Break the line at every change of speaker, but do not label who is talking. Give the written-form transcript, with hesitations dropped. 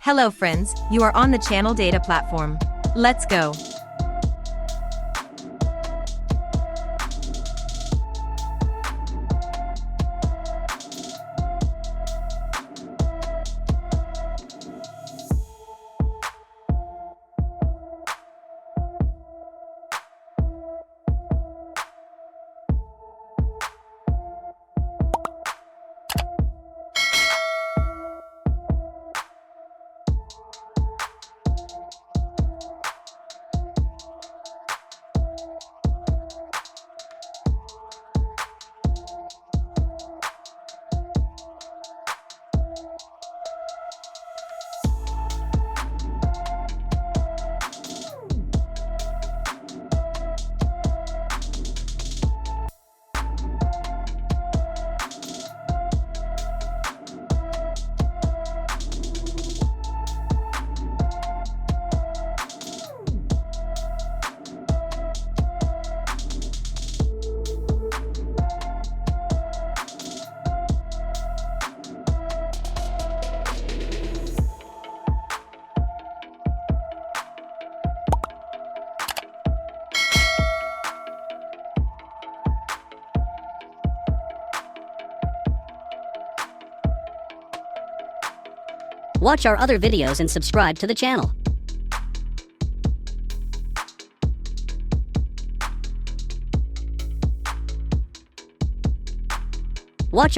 Hello friends, you are on the channel data platform. Let's go.
Watch our other videos and subscribe to the channel. Watch our